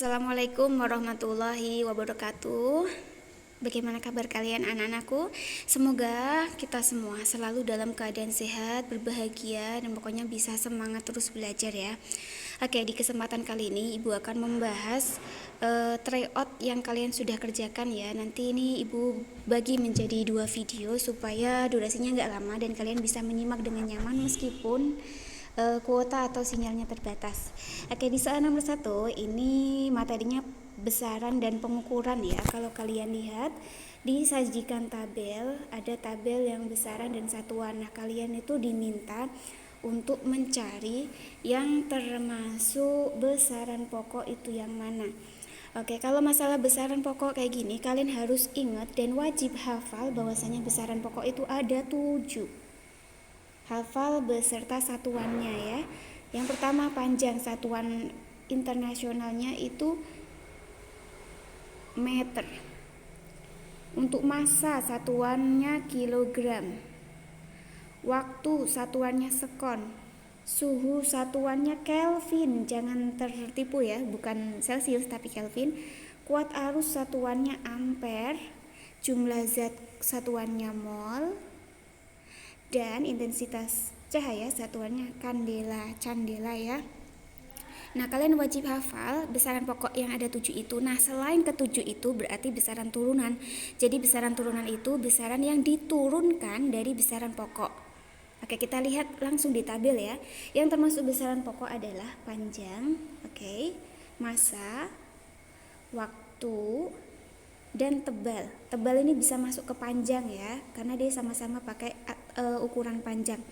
Assalamualaikum warahmatullahi wabarakatuh. Bagaimana kabar kalian anak-anakku? Semoga kita semua selalu dalam keadaan sehat, berbahagia, dan pokoknya bisa semangat terus belajar ya. Oke, di kesempatan kali ini Ibu akan membahas tryout yang kalian sudah kerjakan ya. Nanti ini Ibu bagi menjadi 2 video supaya durasinya nggak lama dan kalian bisa menyimak dengan nyaman meskipun kuota atau sinyalnya terbatas. Oke, di soal nomor 1 ini materinya besaran dan pengukuran ya. Kalau kalian lihat disajikan tabel, ada tabel yang besaran dan satuan. Nah, kalian itu diminta untuk mencari yang termasuk besaran pokok itu yang mana. Oke, kalau masalah besaran pokok kayak gini, kalian harus ingat dan wajib hafal bahwasanya besaran pokok itu ada 7. Hafal beserta satuannya ya. Yang pertama panjang, satuan internasionalnya itu meter. Untuk massa satuannya kilogram. Waktu satuannya sekon. Suhu satuannya Kelvin, jangan tertipu ya, bukan Celcius tapi Kelvin. Kuat arus satuannya ampere. Jumlah zat satuannya mol. Dan intensitas cahaya satuannya candela ya. Nah, kalian wajib hafal besaran pokok yang ada 7 itu. Nah, selain ke-7 itu berarti besaran turunan. Jadi besaran turunan itu besaran yang diturunkan dari besaran pokok. Oke, kita lihat langsung di tabel ya. Yang termasuk besaran pokok adalah panjang, massa, waktu, dan tebal. Tebal ini bisa masuk ke panjang ya, karena dia sama-sama pakai ukuran panjang.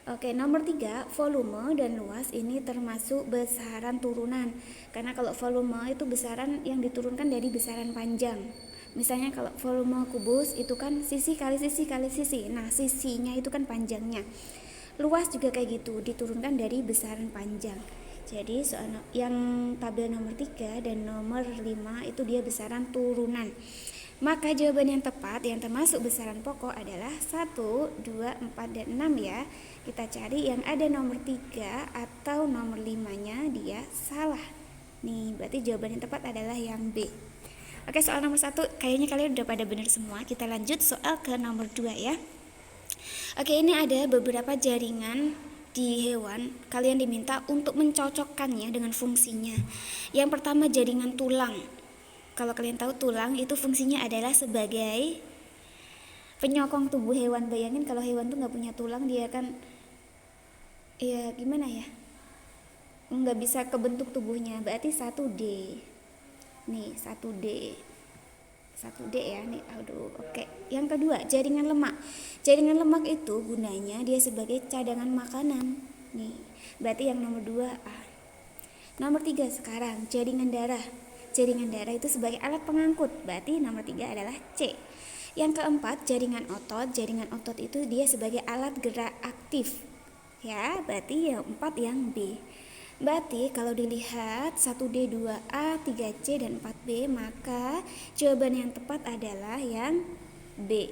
Oke, nomor 3, volume dan luas ini termasuk besaran turunan. Karena kalau volume itu besaran yang diturunkan dari besaran panjang. Misalnya kalau volume kubus itu kan sisi kali sisi kali sisi. Nah, sisinya itu kan panjangnya. Luas juga kayak gitu, diturunkan dari besaran panjang. Jadi soal yang tabel nomor 3 dan nomor 5 itu dia besaran turunan. Maka jawaban yang tepat yang termasuk besaran pokok adalah 1, 2, 4, dan 6 ya. Kita cari yang ada nomor 3 atau nomor 5-nya dia salah. Nih, berarti jawaban yang tepat adalah yang B. Oke, soal nomor 1 kayaknya kalian udah pada benar semua. Kita lanjut soal ke nomor 2 ya. Oke, ini ada beberapa jaringan di hewan. Kalian diminta untuk mencocokkannya dengan fungsinya. Yang pertama jaringan tulang. Kalau kalian tahu tulang itu fungsinya adalah sebagai penyokong tubuh hewan. Bayangin kalau hewan tuh nggak punya tulang, dia kan ya gimana ya, nggak bisa kebentuk tubuhnya. Berarti 1D. Nih 1D ya nih. Oke. Yang kedua jaringan lemak. Jaringan lemak itu gunanya dia sebagai cadangan makanan. Nih berarti yang nomor 2A. Nomor 3 sekarang jaringan darah. Jaringan darah itu sebagai alat pengangkut, berarti nomor 3 adalah C. Yang keempat jaringan otot. Jaringan otot itu dia sebagai alat gerak aktif ya, berarti yang 4 yang B. Berarti kalau dilihat 1D, 2A, 3C, dan 4B, maka jawaban yang tepat adalah yang B,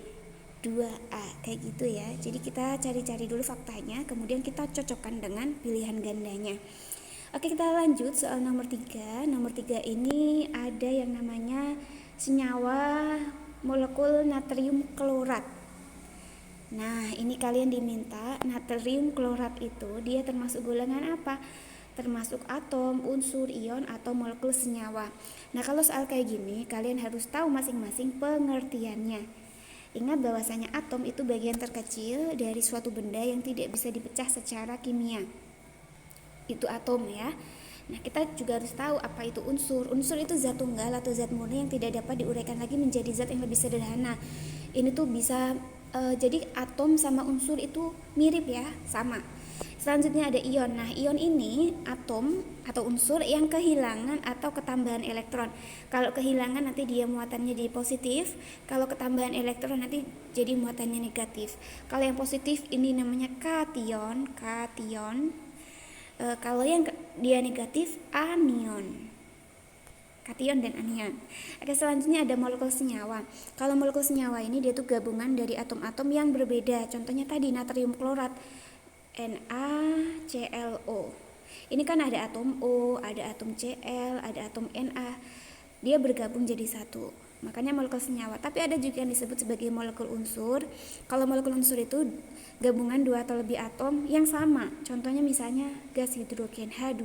2A. Kayak gitu ya. Jadi kita cari-cari dulu faktanya, kemudian kita cocokkan dengan pilihan gandanya. Oke, kita lanjut soal nomor 3. Nomor 3 ini ada yang namanya senyawa molekul natrium klorat. Nah, ini kalian diminta natrium klorat itu dia termasuk golongan apa? Termasuk atom, unsur, ion, atau molekul senyawa. Nah, kalau soal kayak gini, kalian harus tahu masing-masing pengertiannya. Ingat bahwasanya atom itu bagian terkecil dari suatu benda yang tidak bisa dipecah secara kimia. Itu atom ya. Nah, kita juga harus tahu apa itu unsur. Unsur itu zat tunggal atau zat murni yang tidak dapat diuraikan lagi menjadi zat yang lebih sederhana. Ini tuh bisa jadi atom sama unsur itu mirip ya, sama. Selanjutnya ada ion. Nah, ion ini atom atau unsur yang kehilangan atau ketambahan elektron. Kalau kehilangan nanti dia muatannya jadi positif, kalau ketambahan elektron nanti jadi muatannya negatif. Kalau yang positif ini namanya kation. Kalau yang dia negatif anion. Kation dan anion. Oke, selanjutnya ada molekul senyawa. Kalau molekul senyawa ini dia tuh gabungan dari atom-atom yang berbeda. Contohnya tadi natrium klorat, NaClO. Ini kan ada atom O, ada atom Cl, ada atom Na. Dia bergabung jadi satu. Makanya molekul senyawa. Tapi ada juga yang disebut sebagai molekul unsur. Kalau molekul unsur itu gabungan dua atau lebih atom yang sama. Contohnya misalnya gas hidrogen H2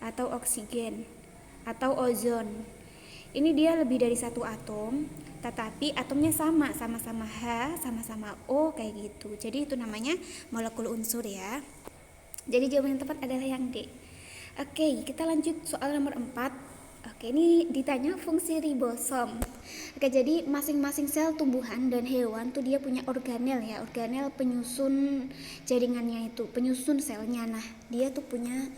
atau oksigen atau ozon. Ini dia lebih dari satu atom, tetapi atomnya sama, sama-sama H, sama-sama O kayak gitu. Jadi itu namanya molekul unsur ya. Jadi jawaban yang tepat adalah yang D. Oke, kita lanjut soal nomor 4. Oke, ini ditanya fungsi ribosom. Oke, jadi masing-masing sel tumbuhan dan hewan tuh dia punya organel ya, organel penyusun jaringannya itu, penyusun selnya. Nah, dia tuh punya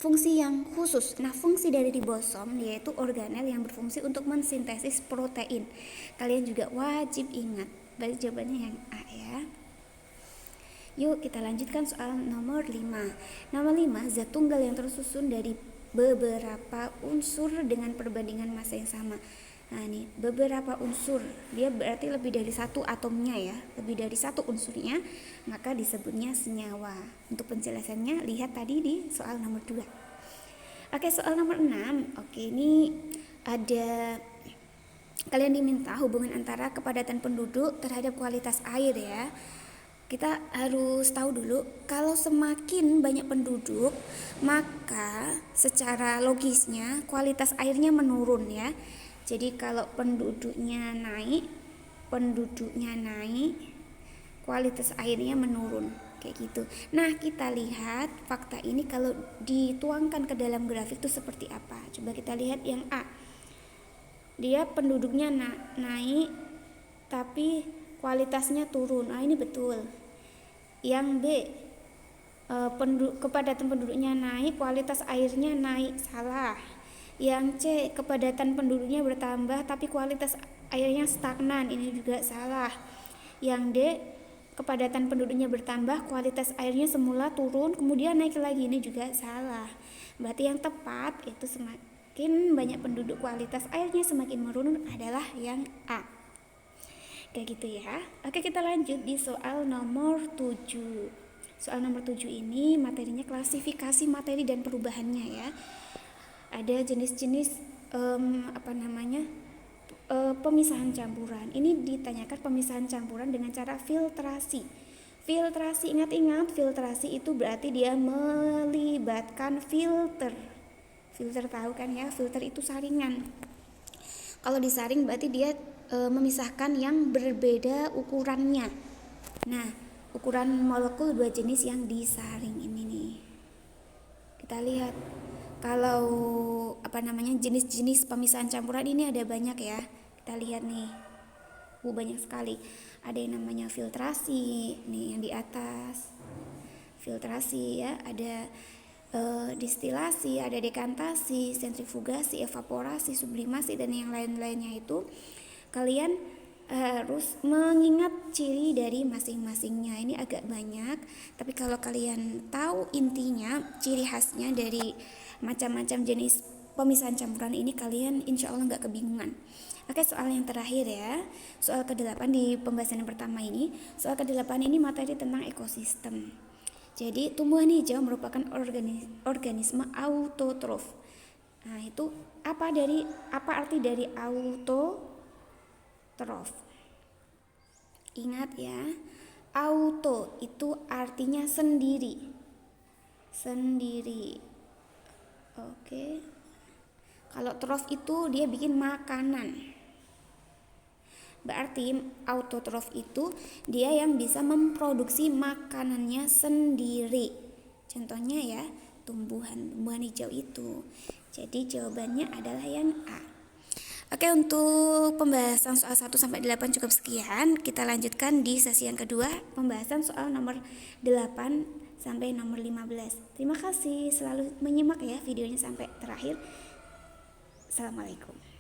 fungsi yang khusus. Nah, fungsi dari ribosom yaitu organel yang berfungsi untuk mensintesis protein. Kalian juga wajib ingat. Berarti jawabannya yang A ya. Yuk kita lanjutkan soal nomor 5. Nomor 5, zat tunggal yang tersusun dari beberapa unsur dengan perbandingan massa yang sama. Nah ini beberapa unsur, dia berarti lebih dari satu atomnya ya, lebih dari satu unsurnya, maka disebutnya senyawa. Untuk penjelasannya lihat tadi di soal nomor 2. Oke, soal nomor 6. Oke, ini ada kalian diminta hubungan antara kepadatan penduduk terhadap kualitas air ya. Kita harus tahu dulu, kalau semakin banyak penduduk, maka secara logisnya kualitas airnya menurun ya. Jadi kalau penduduknya naik, kualitas airnya menurun kayak gitu. Nah, kita lihat fakta ini kalau dituangkan ke dalam grafik itu seperti apa. Coba kita lihat yang A. Dia penduduknya naik tapi kualitasnya turun. Nah, ini betul. Yang B, kepadatan penduduknya naik, kualitas airnya naik. Salah. Yang C, kepadatan penduduknya bertambah tapi kualitas airnya stagnan. Ini juga salah. Yang D, kepadatan penduduknya bertambah, kualitas airnya semula turun kemudian naik lagi. Ini juga salah. Berarti yang tepat itu semakin banyak penduduk kualitas airnya semakin menurun adalah yang A. Kayak gitu ya. Oke, kita lanjut di soal nomor 7. Soal nomor 7 ini materinya klasifikasi materi dan perubahannya ya. Ada jenis-jenis pemisahan campuran. Ini ditanyakan pemisahan campuran dengan cara filtrasi. Filtrasi, ingat-ingat, filtrasi itu berarti dia melibatkan filter. Filter tahu kan ya, filter itu saringan. Kalau disaring berarti dia memisahkan yang berbeda ukurannya. Nah, ukuran molekul dua jenis yang disaring ini nih. Kita lihat kalau jenis-jenis pemisahan campuran ini ada banyak ya. Kita lihat nih. Banyak sekali. Ada yang namanya filtrasi, nih yang di atas. Filtrasi ya, ada distilasi, ada dekantasi, sentrifugasi, evaporasi, sublimasi dan yang lain-lainnya itu. Kalian harus mengingat ciri dari masing-masingnya. Ini agak banyak, tapi kalau kalian tahu intinya, ciri khasnya dari macam-macam jenis pemisahan campuran ini, kalian insya Allah nggak kebingungan. Oke, soal yang terakhir ya, soal ke-8 di pembahasan yang pertama ini. Soal ke-8 ini materi tentang ekosistem. Jadi tumbuhan hijau merupakan organisme autotrof. Nah, itu apa arti dari autotrof? Ingat ya, auto itu artinya sendiri. Oke. Kalau trof itu dia bikin makanan. Berarti autotrof itu dia yang bisa memproduksi makanannya sendiri. Contohnya ya, tumbuhan hijau itu. Jadi jawabannya adalah yang A. Oke, untuk pembahasan soal 1 sampai 8 cukup sekian. Kita lanjutkan di sesi yang kedua, pembahasan soal nomor 8 sampai nomor 15. Terima kasih selalu menyimak ya videonya sampai terakhir. Assalamualaikum.